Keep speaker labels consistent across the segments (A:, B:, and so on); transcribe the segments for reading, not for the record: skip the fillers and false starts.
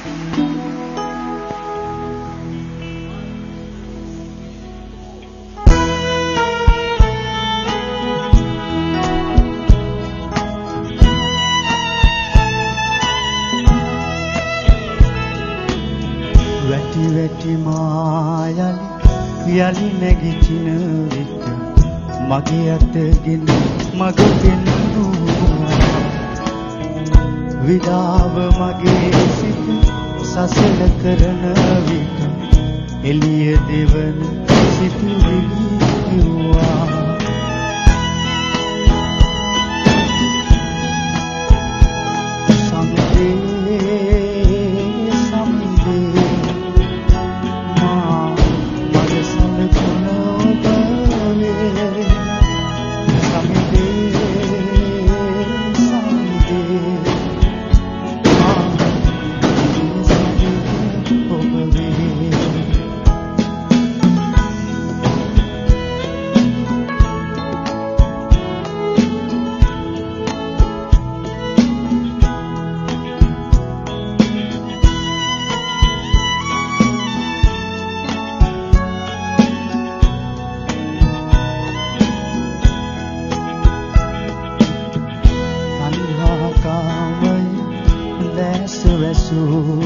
A: වැටි වැටි මායලි යලි නැගිටින විට මගේ අතගෙන මග පෙන්නුවා විඩාව මගේ සිත සසල කරන විට එළිය දෙවන සිතුවිලි කිව්වා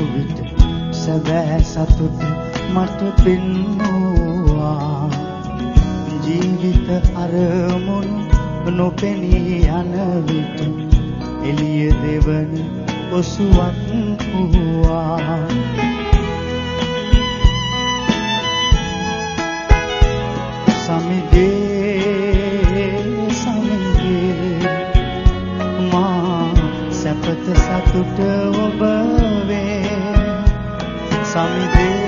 A: විට සැබෑ සතුට මට පෙන්නුවා ජීවිත අරමුණු නොපෙනී යන විට එළිය දෙවන ඔසුවක් වූවා සමිදේ මා සැපත සතුට ඔබ සමිදේ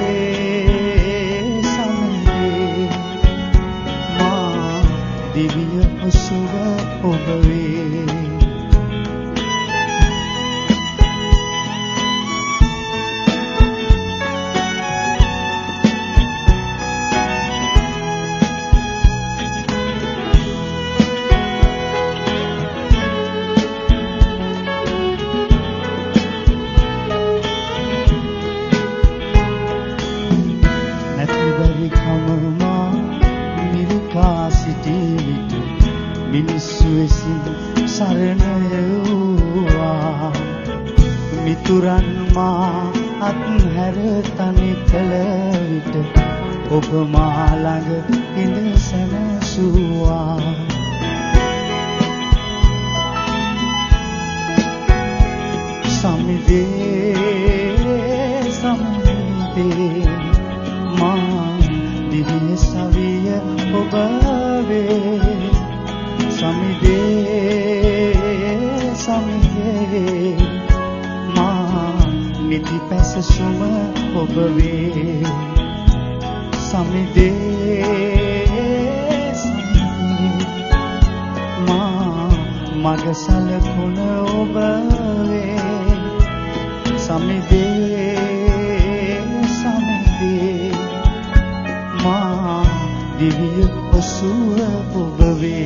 A: මා දිව්‍ය ඔසුව ඔබ වේ මිනිස්සු විසින් සරණ යවුවා මිතුරන් මා අත්හැර තනි කළ විට ඔබ මා ළඟ ඉඳ සැනසුවා සමිදේ මා දිව්‍ය සවිය ඔබ වේ සමිදේ මා නිදි පැසසුම ඔබ වේ සමිදේ මා මග සලකුණ ඔබ වේ සමිදේ මා දිව්‍ය ඔසුව ඔබ වේ